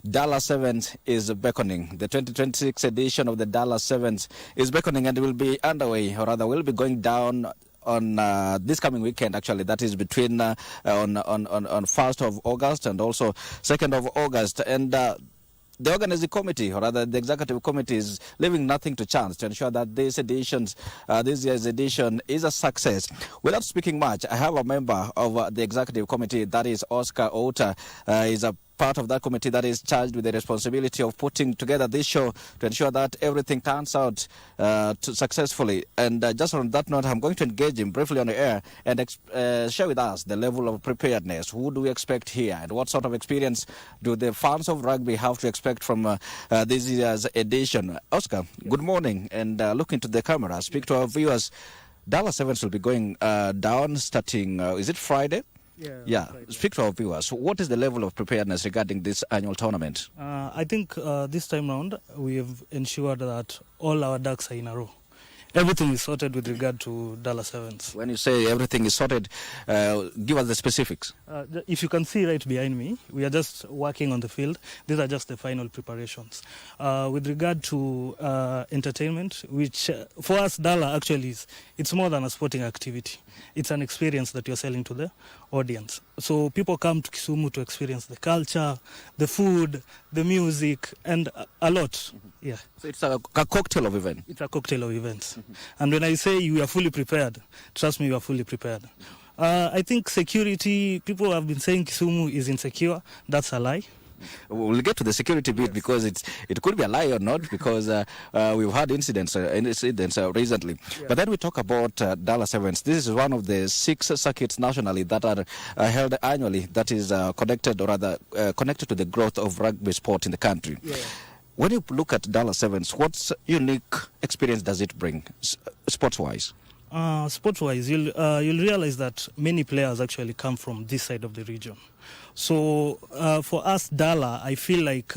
Dala Sevens is beckoning. The 2026 edition of the Dala Sevens is beckoning and will be underway, or rather will be going down on this coming weekend, actually. That is between on 1st of August and also 2nd of August. And the organizing committee, or rather the executive committee, is leaving nothing to chance to ensure that this year's edition is a success. Without speaking much, I have a member of the executive committee, that is Oscar Ota. Is a part of that committee that is charged with the responsibility of putting together this show to ensure that everything turns out successfully. And just on that note, I'm going to engage him briefly on the air and share with us the level of preparedness. Who do we expect here, and what sort of experience do the fans of rugby have to expect from this year's edition? Oscar, good morning, and look into the camera. Speak to our viewers. Dala Sevens will be going down starting, is it Friday? Yeah. Speak to our viewers. What is the level of preparedness regarding this annual tournament? I think this time round we have ensured that all our ducks are in a row. Everything is sorted with regard to Dala Sevens. When you say everything is sorted, give us the specifics. If you can see right behind me, we are just working on the field. These are just the final preparations. With regard to entertainment, which for us Dala actually it's more than a sporting activity. It's an experience that you're selling to the audience. So people come to Kisumu to experience the culture, the food, the music, and a lot. Mm-hmm. Yeah. So it's a cocktail of events. It's a cocktail of events. Mm-hmm. And when I say you are fully prepared, trust me, you are fully prepared. I think security, people have been saying Kisumu is insecure. That's a lie. We'll get to the security bit, because it could be a lie or not, because we've had incidents recently. Yeah. But then we talk about Dala Sevens. This is one of the 6 circuits nationally that are held annually, that is connected, or rather connected to the growth of rugby sport in the country. Yeah. When you look at Dala Sevens, what unique experience does it bring, sports-wise? Sport-wise, you'll realize that many players actually come from this side of the region. So for us, Dala, I feel like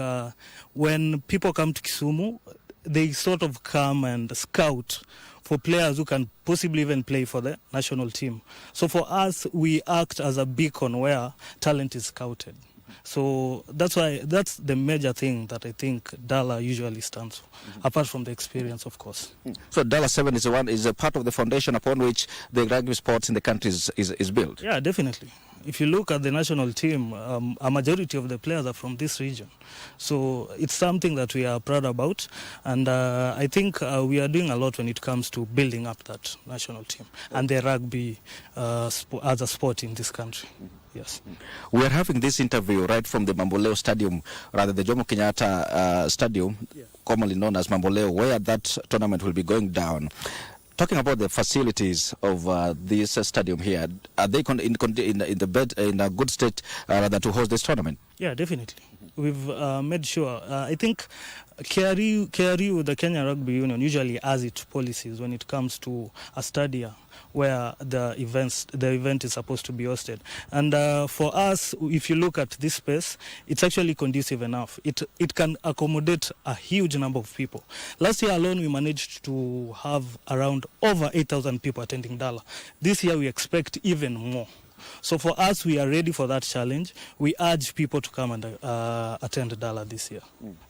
when people come to Kisumu, they sort of come and scout for players who can possibly even play for the national team. So for us, we act as a beacon where talent is scouted. So that's the major thing that I think Dala usually stands for, apart from the experience, of course. So Dala Sevens is a part of the foundation upon which the rugby sports in the country is built. Yeah, definitely. If you look at the national team, a majority of the players are from this region. So it's something that we are proud about. And I think we are doing a lot when it comes to building up that national team and the rugby as a sport in this country. Yes. We are having this interview right from the Mamboleo Stadium, rather the Jomo Kenyatta Stadium, commonly known as Mamboleo, where that tournament will be going down. Talking about the facilities of this stadium here, are they in a good state rather to host this tournament? Yeah, definitely. We've made sure. I think KRU, the Kenya Rugby Union, usually has its policies when it comes to a stadium where the event is supposed to be hosted. And for us, if you look at this space, it's actually conducive enough. It can accommodate a huge number of people. Last year alone, we managed to have around over 8,000 people attending Dala. This year, we expect even more. So for us, we are ready for that challenge. We urge people to come and attend Dala this year.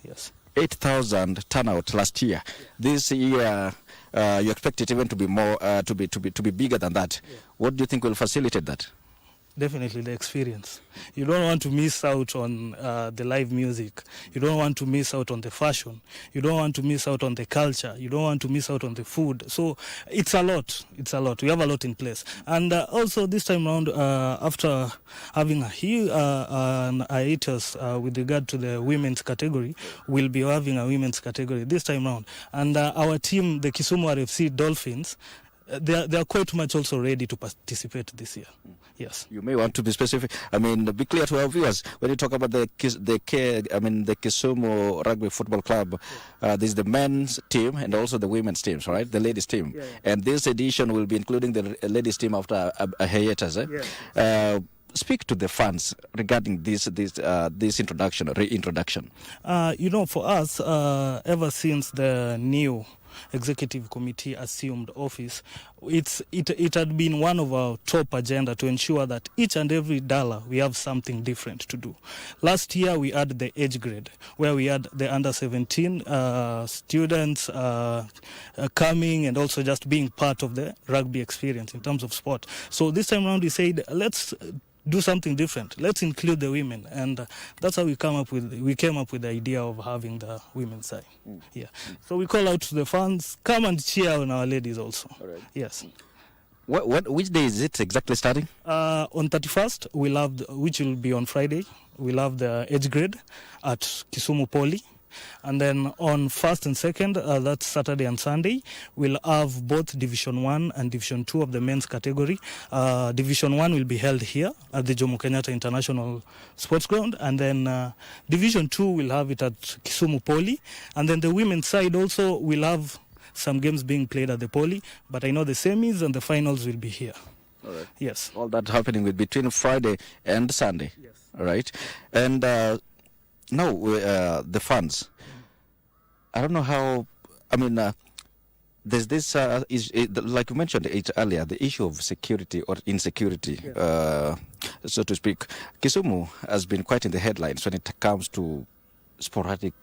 Yes. 8,000 turnout last year. Yeah. This year, you expect it even to be more, to be bigger than that. Yeah. What do you think will facilitate that? Definitely the experience. You don't want to miss out on the live music. You don't want to miss out on the fashion. You don't want to miss out on the culture. You don't want to miss out on the food. So it's a lot. It's a lot. We have a lot in place. And also this time around, after having a huge hiatus with regard to the women's category, we'll be having a women's category this time around. And our team, the Kisumu RFC Dolphins, they are quite much also ready to participate this year. Yes. You may want to be specific. I mean, be clear to our viewers when you talk about the Kisumu Rugby Football Club. This is the men's team and also the women's teams, right? The ladies team. Yeah. And this edition will be including the ladies team after a hiatus. speak to the fans regarding this reintroduction. For us, ever since the new executive committee assumed office, it had been one of our top agenda to ensure that each and every Dala we have something different to do. Last year we had the age grade where we had the under 17 students coming and also just being part of the rugby experience in terms of sport. So this time around we said let's do something different. Let's include the women, and that's how we came up with the idea of having the women's side. Yeah. So we call out to the fans, come and cheer on our ladies also. All right. Yes. Which day is it exactly starting? On 31st, which will be on Friday. We'll have the age grade at Kisumu Poly. And then on 1st and 2nd, that's Saturday and Sunday, we'll have both Division 1 and Division 2 of the men's category. Division 1 will be held here at the Jomo Kenyatta International Sports Ground. And then Division 2 will have it at Kisumu Poly. And then the women's side also will have some games being played at the Poly. But I know the semis and the finals will be here. All right. Yes. All that happening with between Friday and Sunday. Yes. All right. And now, the fans. I don't know how. I mean, there's this, like you mentioned it earlier, the issue of security or insecurity, so to speak. Kisumu has been quite in the headlines when it comes to sporadic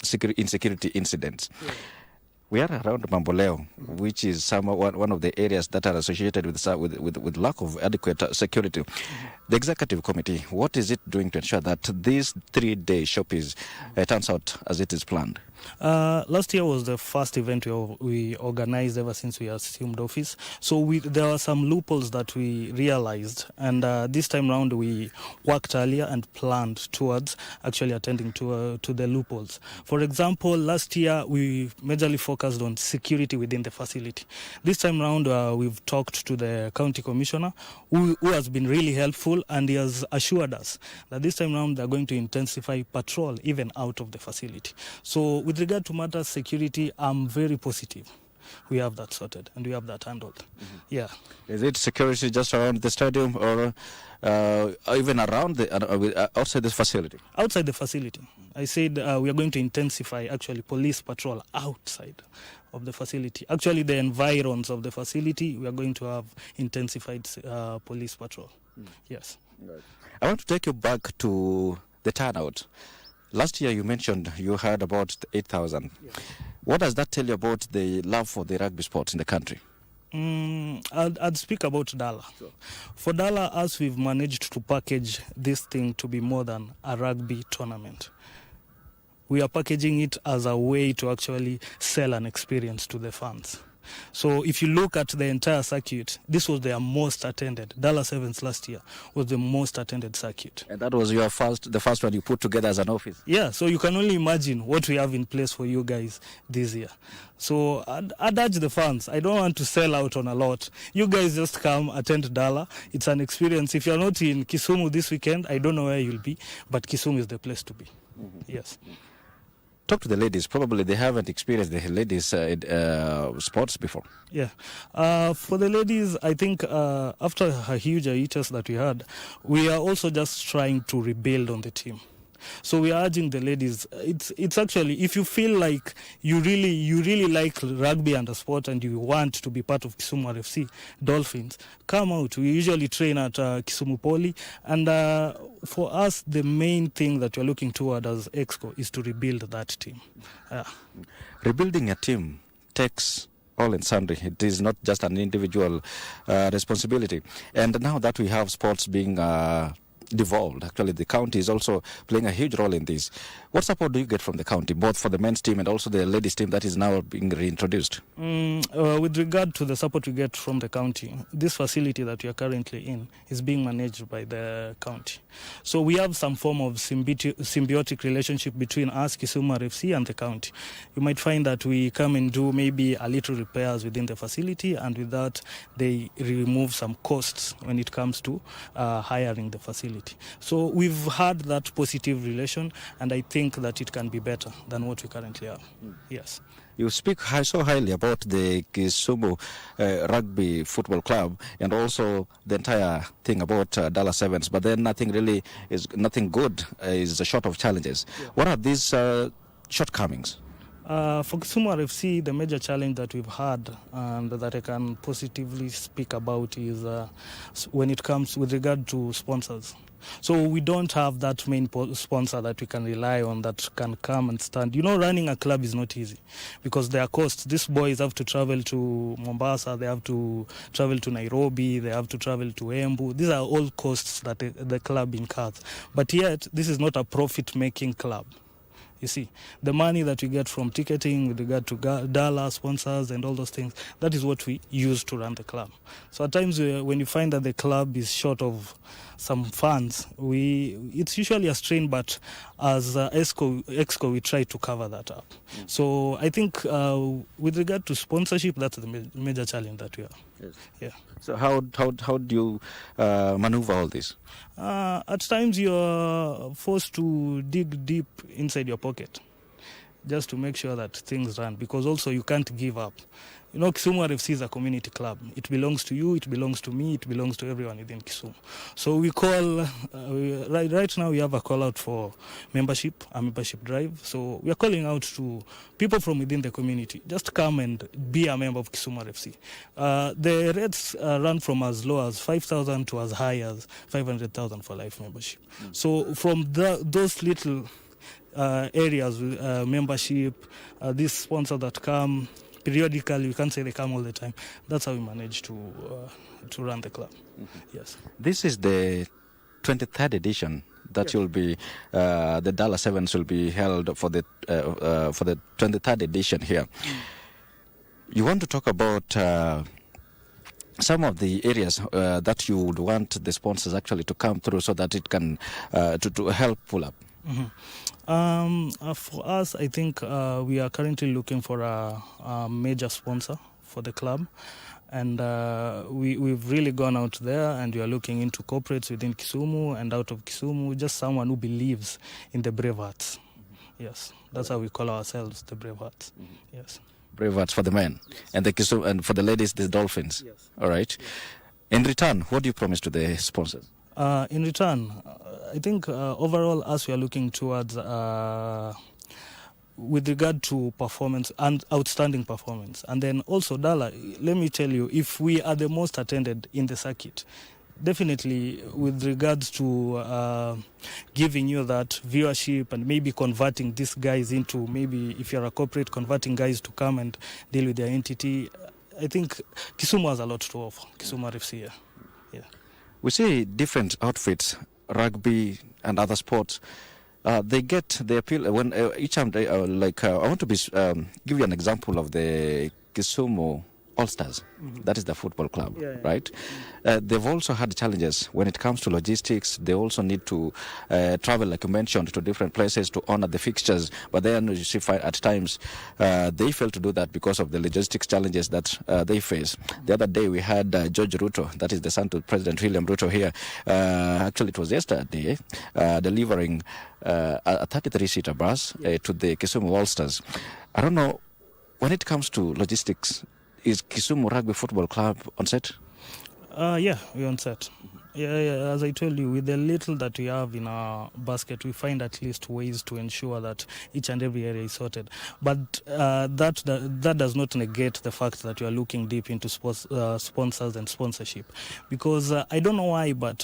insecurity incidents. Yeah. We are around Mamboleo, which is one of the areas that are associated with lack of adequate security. The executive committee, what is it doing to ensure that this 3-day showpiece turns out as it is planned? Last year was the first event we organized ever since we assumed office. So there were some loopholes that we realized, and this time round we worked earlier and planned towards actually attending to the loopholes. For example, last year we majorly focused on security within the facility. This time round we've talked to the county commissioner who has been really helpful, and he has assured us that this time round they're going to intensify patrol even out of the facility. So with regard to matters security, I'm very positive. We have that sorted and we have that handled. Mm-hmm. Yeah. Is it security just around the stadium or even around outside the facility? Outside the facility. I said we are going to intensify actually police patrol outside of the facility. Actually, the environs of the facility, we are going to have intensified police patrol. Yes. Right. I want to take you back to the turnout. Last year you mentioned you had about 8,000. Yes. What does that tell you about the love for the rugby sports in the country? I'd speak about Dala. Sure. For Dala, as we've managed to package this thing to be more than a rugby tournament. We are packaging it as a way to actually sell an experience to the fans. So if you look at the entire circuit, this was their most attended. Dala Sevens last year was the most attended circuit. And that was the first one you put together as an office? Yeah, so you can only imagine what we have in place for you guys this year. So I'd urge the fans, I don't want to sell out on a lot. You guys just come, attend Dala. It's an experience. If you're not in Kisumu this weekend, I don't know where you'll be, but Kisumu is the place to be. Mm-hmm. Yes. Talk to the ladies. Probably they haven't experienced the ladies' sports before. Yeah. For the ladies, I think after a huge hiatus that we had, we are also just trying to rebuild on the team. So we are urging the ladies. It's actually, if you feel like you really like rugby and a sport and you want to be part of Kisumu RFC Dolphins, come out. We usually train at Kisumu Poly, and for us, the main thing that we're looking toward as Exco is to rebuild that team. Rebuilding a team takes all and sundry. It is not just an individual responsibility. And now that we have sports being devolved, actually the county is also playing a huge role in this. What support do you get from the county, both for the men's team and also the ladies team that is now being reintroduced? With regard to the support we get from the county, this facility that we are currently in is being managed by the county. So we have some form of symbiotic relationship between us, Kisumu RFC, and the county. You might find that we come and do maybe a little repairs within the facility, and with that they remove some costs when it comes to hiring the facility. accountability. So we've had that positive relation, and I think that it can be better than what we currently have. Yes. You speak so highly about the Kisumu Rugby Football Club and also the entire thing about Dala Sevens, but then nothing really is nothing good is short of challenges. Yeah. What are these shortcomings? For Kisumu RFC, the major challenge that we've had and that I can positively speak about is when it comes with regard to sponsors. So we don't have that main sponsor that we can rely on that can come and stand. You know, running a club is not easy because there are costs. These boys have to travel to Mombasa, they have to travel to Nairobi, they have to travel to Embu. These are all costs that the club incurs. But yet, this is not a profit-making club. You see, the money that we get from ticketing with regard to Dala, sponsors and all those things, that is what we use to run the club. So at times when you find that the club is short of some funds, it's usually a strain, but as EXCO, we try to cover that up. So I think with regard to sponsorship, that's the major challenge that we have. Yes. Yeah. So how do you maneuver all this? At times you're forced to dig deep inside your pocket just to make sure that things run, because also you can't give up. You know, Kisumu RFC is a community club. It belongs to you, it belongs to me, it belongs to everyone within Kisumu. So we call, right now we have a call out for membership, a membership drive. So we are calling out to people from within the community. Just come and be a member of Kisumu RFC. The rates run from as low as 5,000 to as high as 500,000 for life membership. So from those little areas, membership, these sponsors that come periodically, we can't say they come all the time. That's how we manage to run the club. Yes. This is the 23rd edition that will be the Dala Sevens will be held for the 23rd edition here. You want to talk about some of the areas that you would want the sponsors actually to come through so that it can to help pull up. For us, I think we are currently looking for a major sponsor for the club, and we've really gone out there and we are looking into corporates within Kisumu and out of Kisumu, just someone who believes in the brave hearts. Yes, that's how we call ourselves, the brave hearts. Yes. Brave hearts for the men, yes. And the Kisumu, and for the ladies, the Dolphins. Yes. All right. Yes. In return, what do you promise to the sponsors? In return, I think overall, as we are looking towards, with regard to performance and outstanding performance, and then also Dala, let me tell you, if we are the most attended in the circuit, definitely with regards to giving you that viewership and maybe converting these guys into, maybe if you're a corporate, converting guys to come and deal with their entity, I think Kisumu has a lot to offer, Kisumu RFC, yeah. We see different outfits, rugby and other sports. They appeal when each time they I want to give you an example of the Kisumu All-Stars. That is the football club, right? They've also had challenges when it comes to logistics. They also need to travel, like you mentioned, to different places to honor the fixtures. But then you see at times they fail to do that because of the logistics challenges that they face. The other day we had George Ruto, that is the son to President William Ruto here. Actually, it was yesterday, delivering a 33-seater bus to the Kisumu All-Stars. I don't know, when it comes to logistics, is Kisumu Rugby Football Club on set? Yeah, we're on set. Yeah, as I told you, with the little that we have in our basket, we find at least ways to ensure that each and every area is sorted. But that does not negate the fact that we are looking deep into sponsors and sponsorship. Because I don't know why, but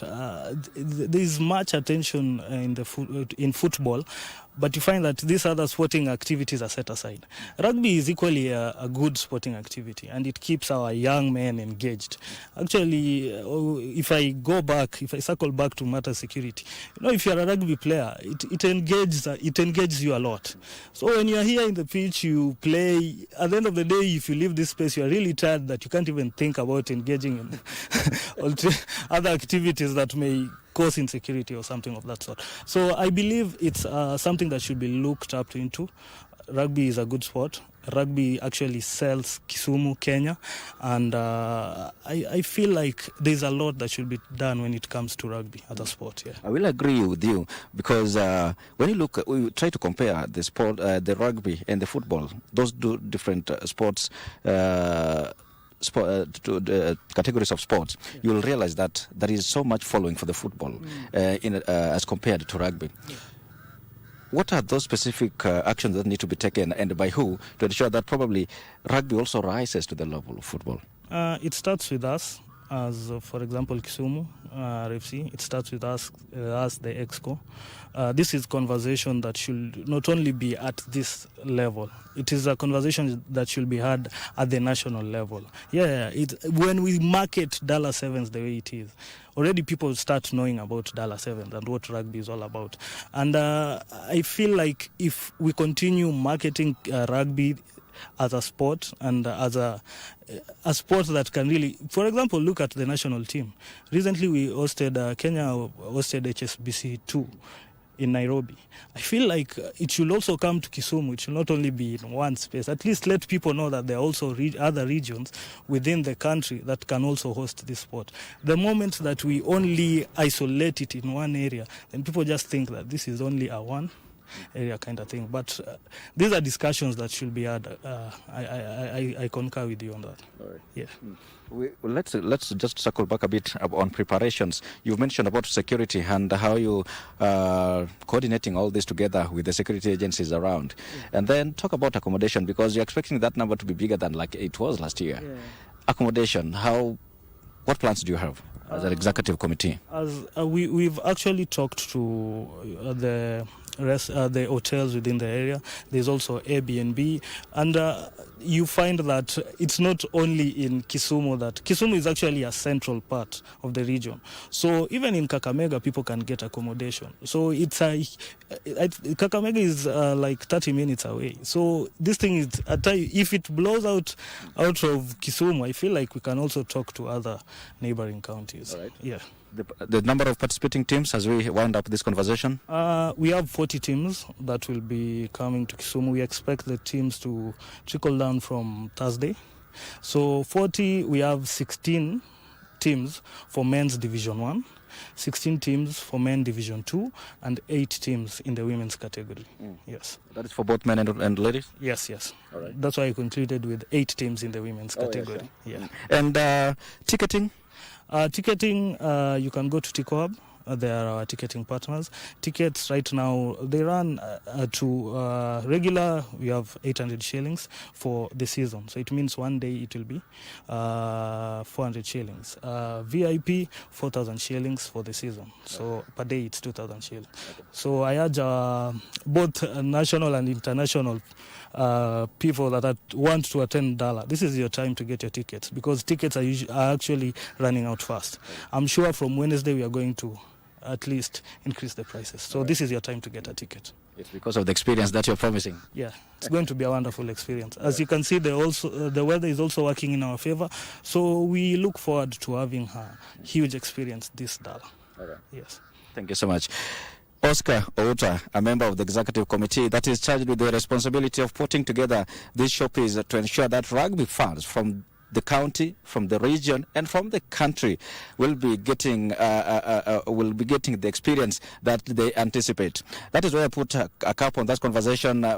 there is much attention in football, but you find that these other sporting activities are set aside. Rugby is equally a good sporting activity, and it keeps our young men engaged. Actually, if I circle back to matter security, you know, if you're a rugby player, it engages you a lot. So when you're here in the pitch, you play. At the end of the day, if you leave this space, you're really tired that you can't even think about engaging in other activities that may cause insecurity or something of that sort. So I believe it's something that should be looked up into. rugby is a good sport. Rugby actually sells Kisumu, Kenya, and I feel like there's a lot that should be done when it comes to rugby as a sport. Yeah, I will agree with you because when you look, we try to compare the sport, the rugby and the football. Those two different sports. To the categories of sports, you will realize that there is so much following for the football as compared to rugby. Yeah. What are those specific actions that need to be taken and by who to ensure that probably rugby also rises to the level of football? It starts with us, as for example, Kisumu RFC. It starts with us, the EXCO. This is conversation that should not only be at this level. It is a conversation that should be had at the national level. Yeah, when we market Dala Sevens the way it is, already people start knowing about Dala Sevens and what rugby is all about. And I feel like if we continue marketing rugby as a sport and as a sport that can really, for example, look at the national team. Recently we hosted, Kenya hosted HSBC 2 in Nairobi. I feel like it should also come to Kisumu. It should not only be in one space. At least let people know that there are also other regions within the country that can also host this sport. The moment that we only isolate it in one area, then people just think that this is only a one area kind of thing. But these are discussions that should be had. I concur with you on that. All right. Yeah. Let's just circle back a bit on preparations. You've mentioned about security and how you are coordinating all this together with the security agencies around. Yeah. And then talk about accommodation, because you're expecting that number to be bigger than like it was last year. Yeah. Accommodation, what plans do you have as an executive committee? As we've actually talked to the hotels within the area. There's also Airbnb, and you find that it's not only in Kisumu that Kisumu is actually a central part of the region. So even in Kakamega, people can get accommodation. So Kakamega is like 30 minutes away. So this thing is, if it blows out of Kisumu, I feel like we can also talk to other neighboring counties. All right. Yeah. The number of participating teams as we wind up this conversation? We have 40 teams that will be coming to Kisumu. We expect the teams to trickle down from Thursday. So 40, we have 16 teams for men's Division 1, 16 teams for men Division 2, and 8 teams in the women's category. Yes. That is for both men and ladies? Yes, yes. All right. That's why I concluded with 8 teams in the women's category. Yeah. And ticketing? Ticketing, you can go to TicoHub. They are our ticketing partners. Tickets right now, they run to regular, we have 800 shillings for the season. So it means one day it will be 400 shillings. VIP, 4,000 shillings for the season. So per day it's 2,000 shillings. Okay. So I urge both national and international people that want to attend Dala, this is your time to get your tickets, because tickets are actually running out fast. I'm sure from Wednesday we are going to at least increase the prices. So this is your time to get a ticket. It's because of the experience that you're promising. Yeah, it's going to be a wonderful experience. As you can see, the weather is also working in our favor. So we look forward to having a huge experience this Dala. Okay. Yes. Thank you so much. Oscar Outa, a member of the executive committee that is charged with the responsibility of putting together these showpiece to ensure that rugby fans from the county, from the region, and from the country will be getting the experience that they anticipate. That is why I put a cap on that conversation.